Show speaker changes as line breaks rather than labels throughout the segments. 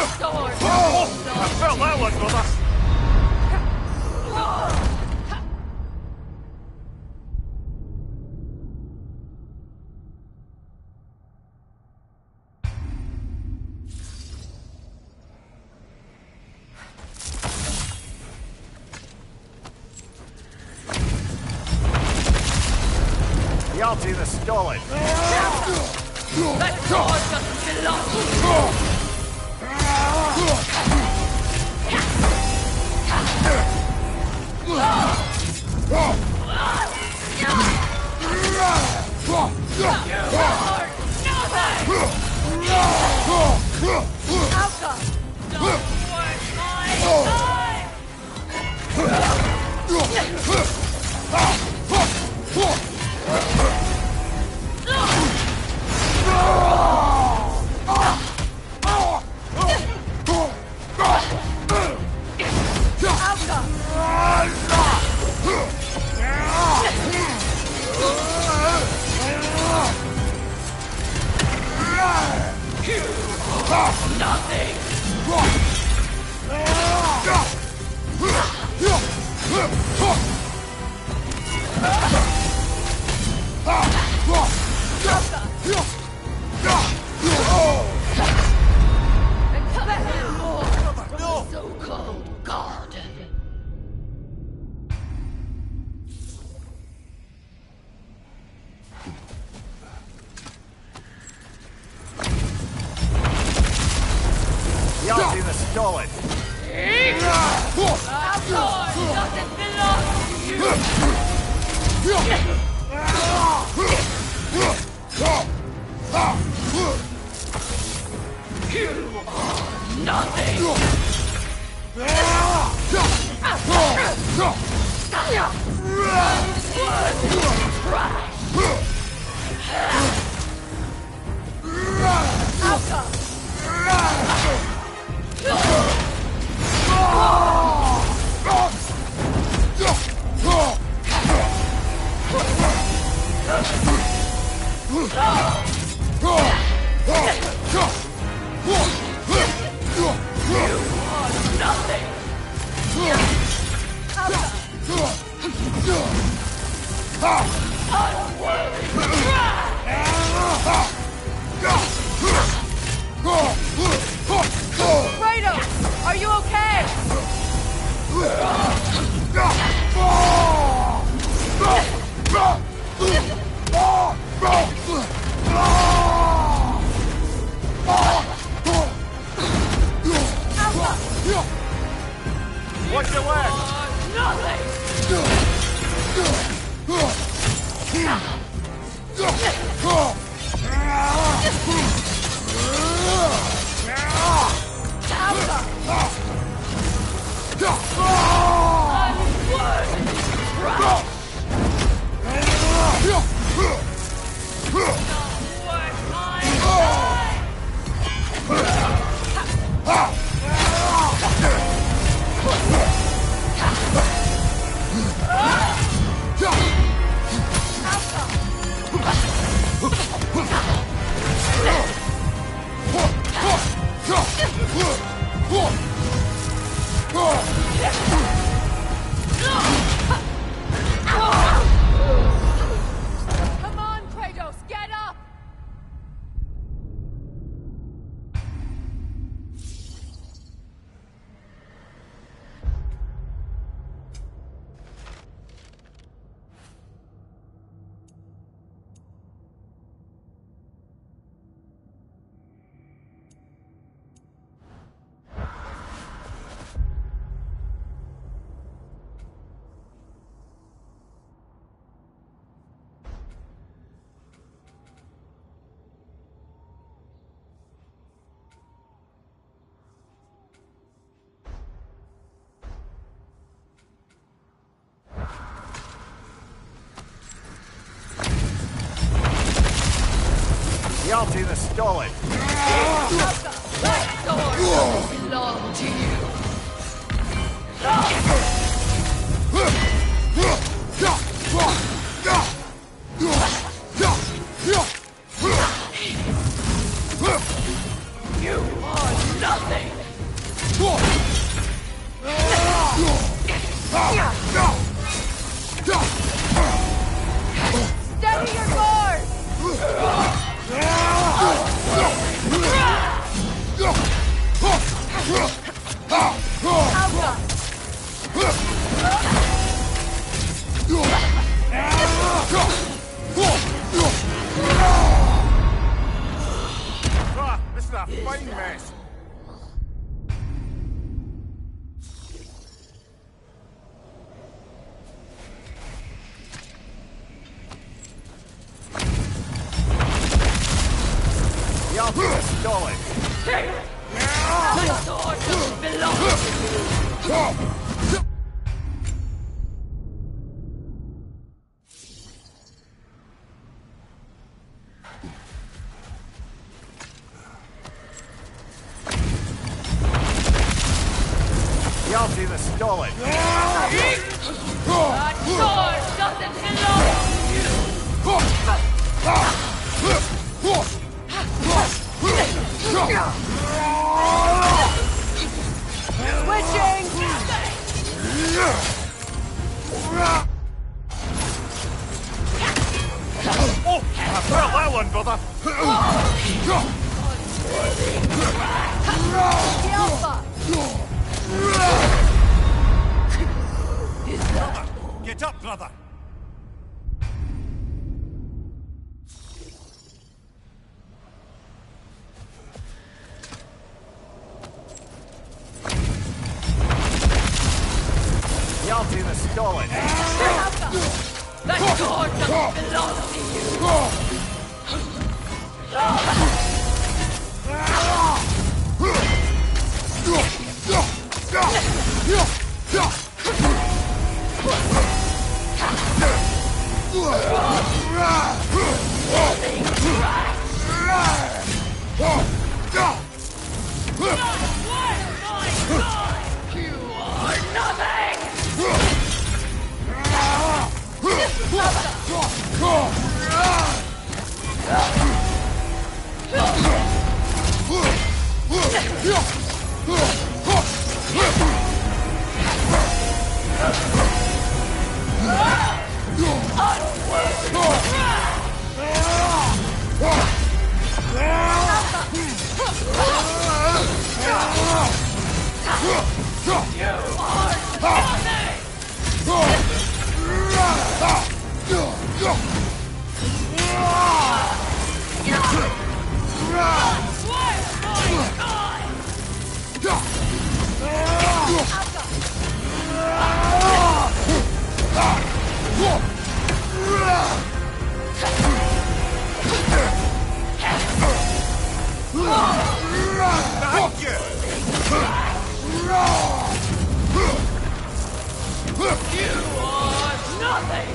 sword!
I felt that one, brother! Yalti the Stolid!
That sword doesn't belong to you! So-called garden.
Yalti the Stolid!
That sword doesn't belong to you! You are nothing! Kratos, are you okay?
What's your left?
Nothing! Come on, Kratos, get up!
Yalti the Stolid!
That sword doesn't belong to you! You are nothing!
fine mess. The Alpha stolen.
My sword doesn't belong to you!
The Alpha is stolen.
That sword doesn't belong
Oh, I felt that one, brother.
The Alpha!
Get up, brother. The Alpha is stolen.
That sword doesn't belong to you! You are nothing!
Thank you.
You are nothing!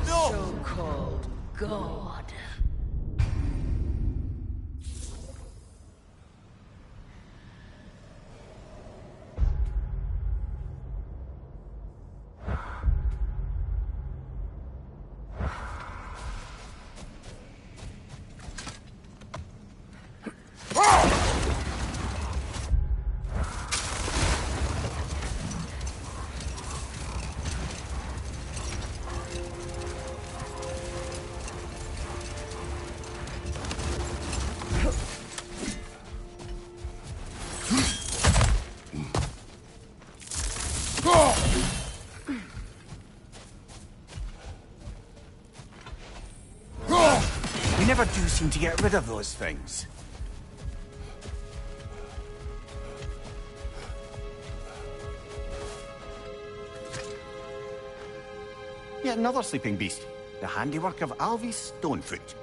So-called God.
We never do seem to get rid of those things. Yet another sleeping beast. The handiwork of Alvis Stonefoot.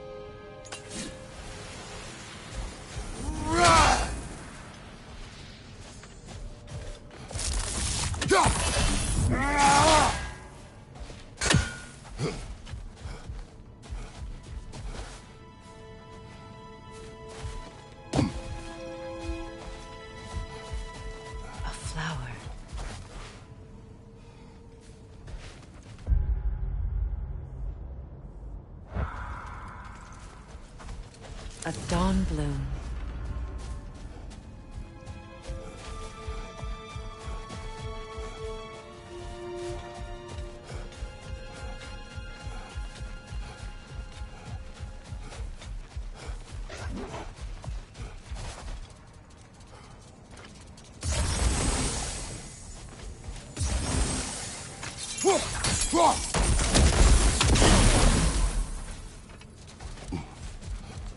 A dawn bloom.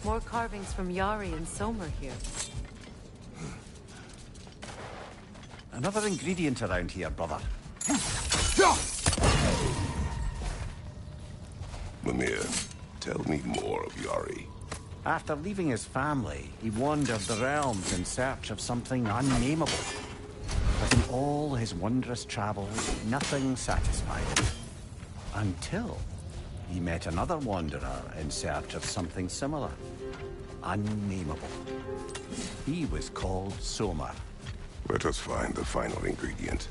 More carvings from Yari and Somer here.
Another ingredient around here, brother.
Mimir, tell me more of Yari.
After leaving his family, he wandered the realms in search of something unnameable. But in all his wondrous travels, nothing satisfied him. Until he met another wanderer in search of something similar. Unnameable. He was called Somer.
Let us find the final ingredient.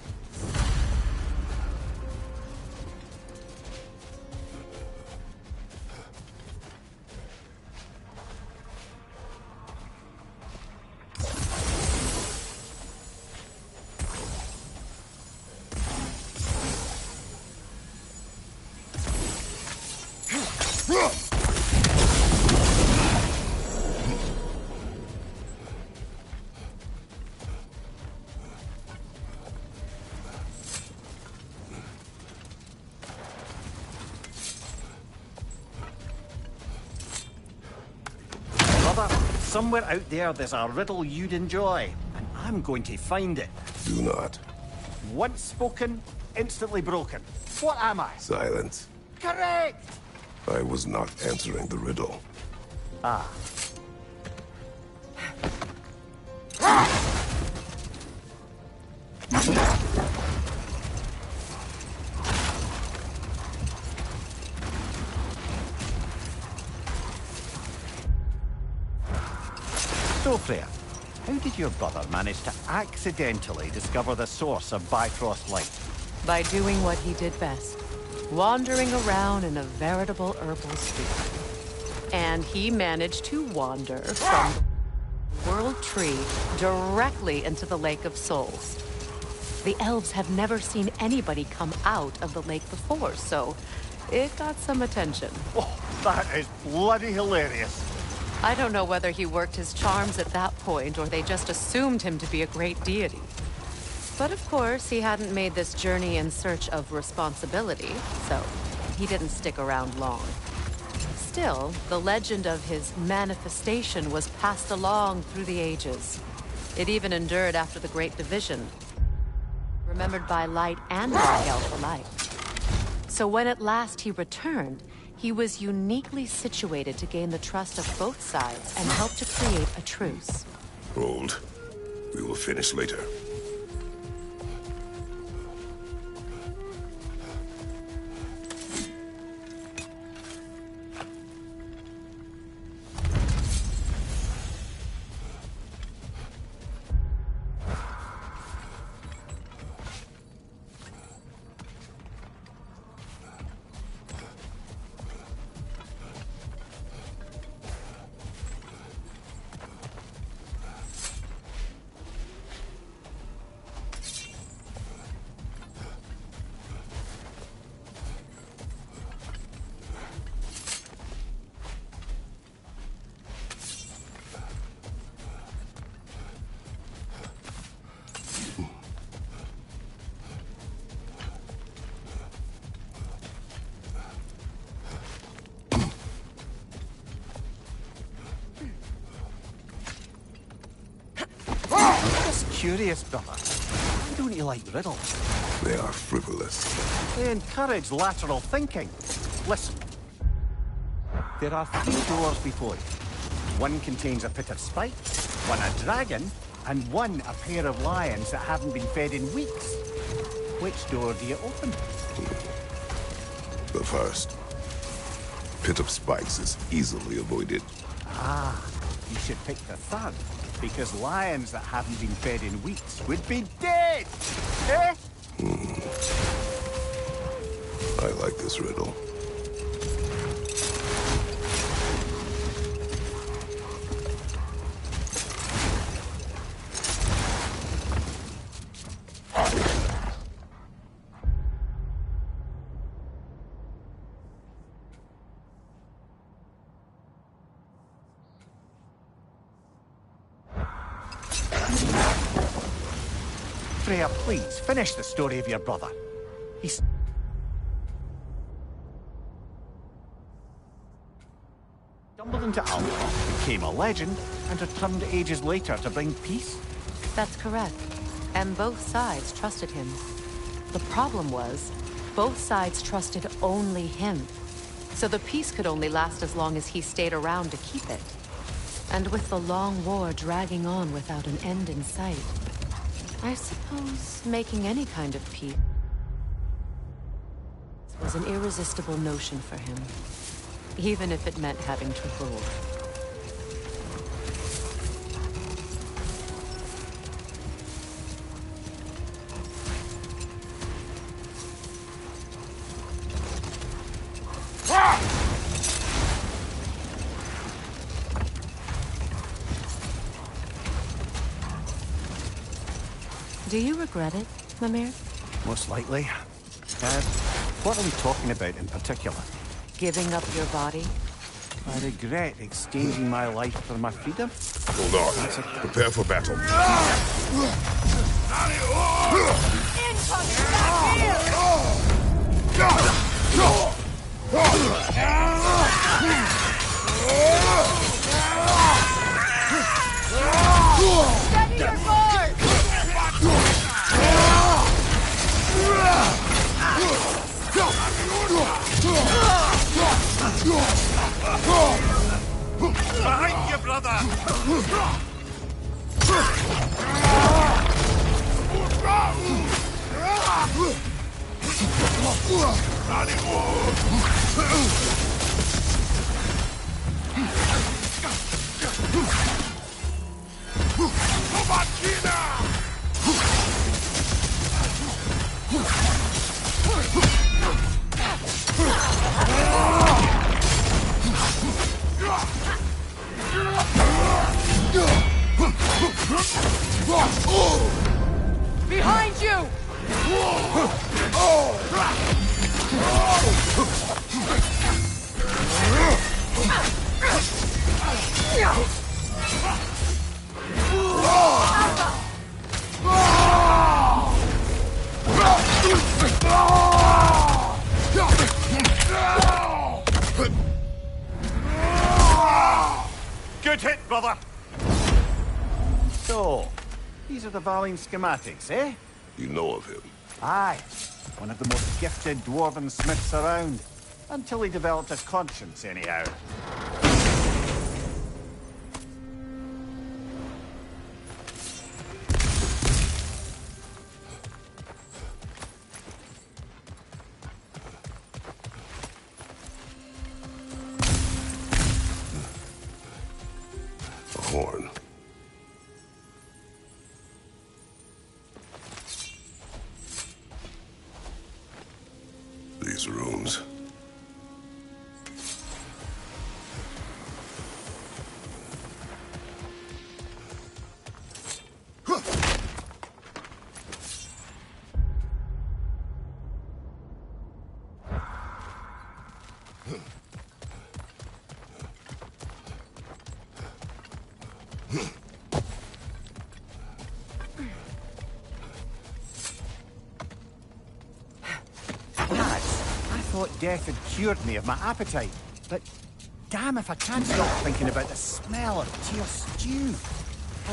Somewhere out there's a riddle you'd enjoy, and I'm going to find it.
Do not.
Once spoken, instantly broken. What am I?
Silence.
Correct!
I was not answering the riddle.
Ah. So, Freya, how did your brother manage to accidentally discover the source of Bifrost light?
By doing what he did best. Wandering around in a veritable herbal stew. And he managed to wander from the World Tree directly into the Lake of Souls. The elves have never seen anybody come out of the lake before, so it got some attention.
Oh, that is bloody hilarious.
I don't know whether he worked his charms at that point or they just assumed him to be a great deity. But of course, he hadn't made this journey in search of responsibility, so he didn't stick around long. Still, the legend of his manifestation was passed along through the ages. It even endured after the Great Division, remembered by Light and Dark Elf alike. So when at last he returned, he was uniquely situated to gain the trust of both sides and help to create a truce.
Hold. We will finish later.
Curious, brother. Why don't you like riddles?
They are frivolous.
They encourage lateral thinking. Listen. There are 3 doors before you. One contains a pit of spikes, one a dragon, and one a pair of lions that haven't been fed in weeks. Which door do you open?
The first. Pit of spikes is easily avoided.
Ah, you should pick the third. Because lions that haven't been fed in weeks would be dead! Eh?
I like this riddle.
Freya, please, finish the story of your brother. He's... stumbled into Almcock, became a legend, and returned ages later to bring peace?
That's correct. And both sides trusted him. The problem was, both sides trusted only him. So the peace could only last as long as he stayed around to keep it. And with the long war dragging on without an end in sight, I suppose making any kind of peace was an irresistible notion for him. Even if it meant having to rule. Do you regret it, Mimir?
Most likely. What are we talking about in particular?
Giving up your body?
I regret exchanging my life for my freedom.
Hold on. Prepare for battle.
Steady your guard!
Behind you, brother!
Behind you!
Good hit, brother! So, these are the Valine schematics, eh?
You know of him.
Aye. One of the most gifted dwarven smiths around. Until he developed a conscience, anyhow.
A horn. These rooms.
I thought death had cured me of my appetite, but damn if I can't stop thinking about the smell of tear stew.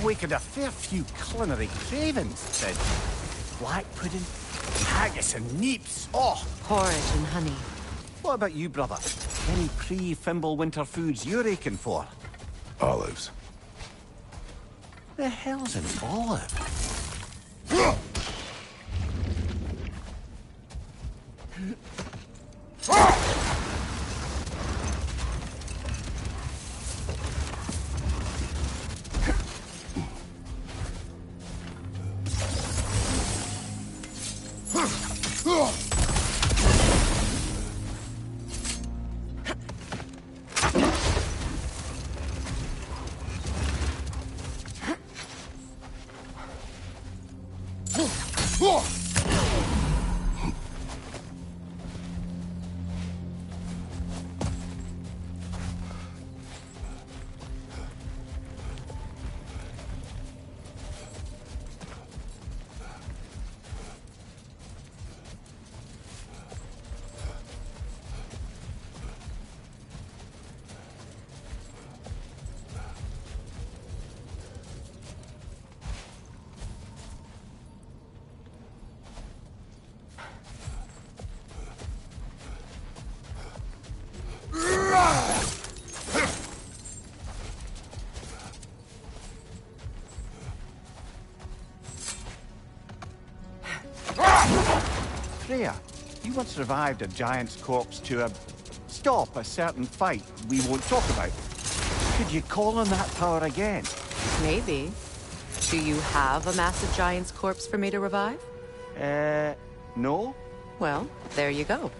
Awakened a fair few culinary cravings, said. Black pudding, haggis and neeps. Oh,
Porridge and honey.
what about you, brother? Any pre-Fimble winter foods you're aching for?
Olives.
The hell's an olive? Freya, you once revived a giant's corpse to stop a certain fight we won't talk about. Could you call on that power again?
Maybe. Do you have a massive giant's corpse for me to revive?
No?
Well, there you go.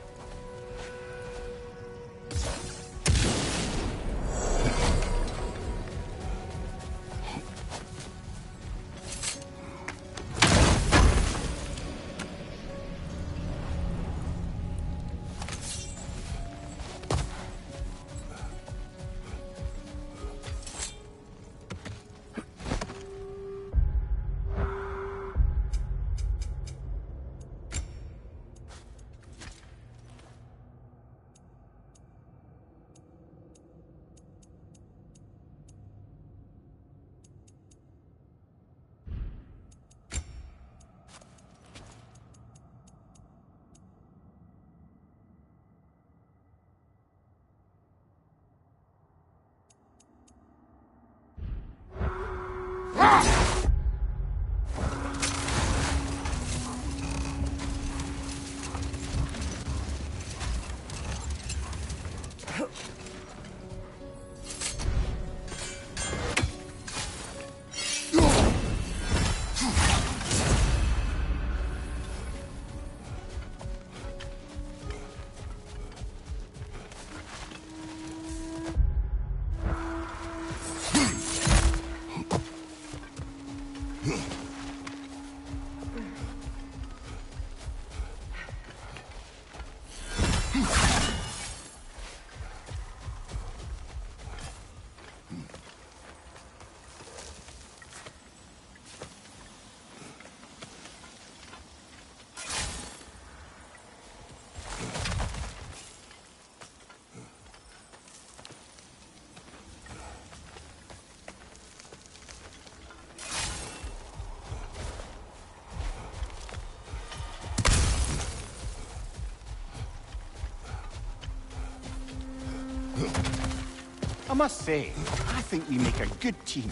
I must say, I think we make a good team.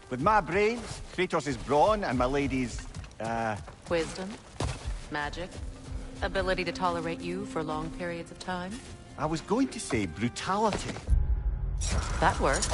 With my brains, Kratos' brawn, and my lady's,
Wisdom, magic, ability to tolerate you for long periods of time.
I was going to say brutality.
That works.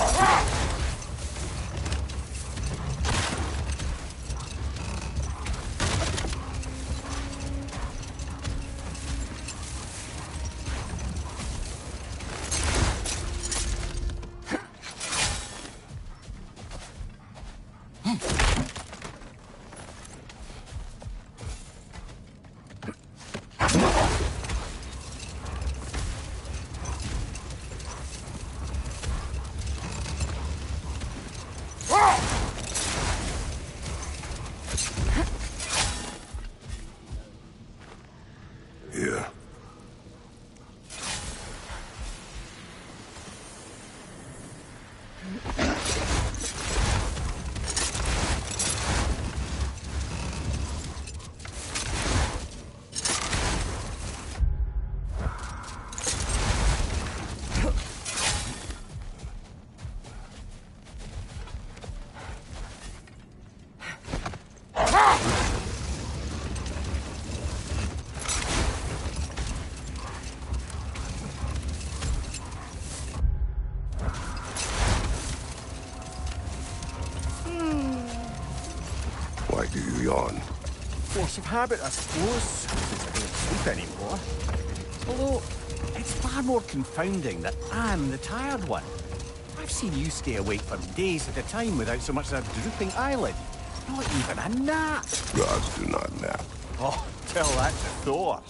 Yeah. Why do you yawn?
Force of habit, I suppose, since I don't sleep anymore. Although, it's far more confounding that I'm the tired one. I've seen you stay awake for days at a time without so much as a drooping eyelid. Not even a nap.
Gods do not nap.
Oh, tell that to Thor.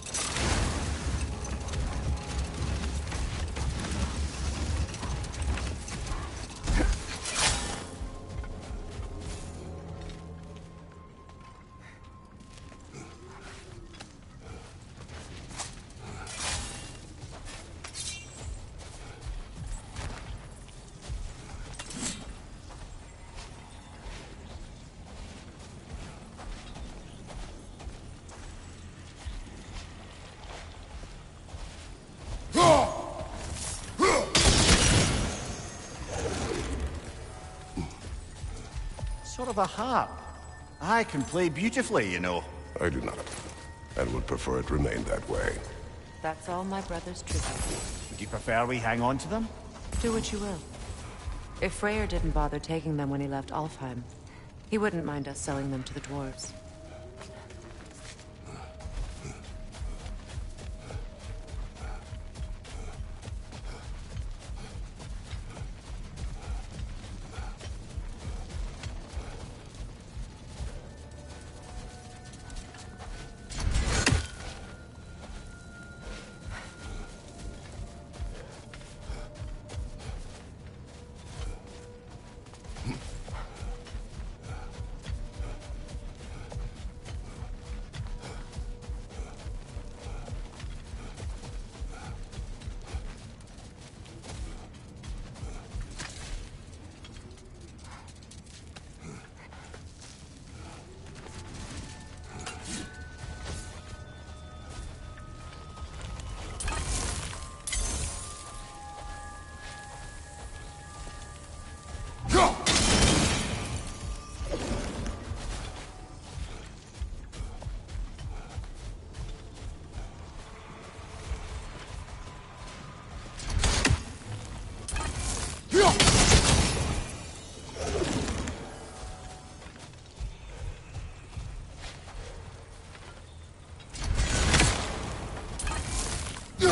Sort of a harp. I can play beautifully, you know.
I do not. and would prefer it remain that way.
That's all my brother's tribute.
Would you prefer we hang on to them?
Do what you will. If Freyr didn't bother taking them when he left Alfheim, he wouldn't mind us selling them to the dwarves.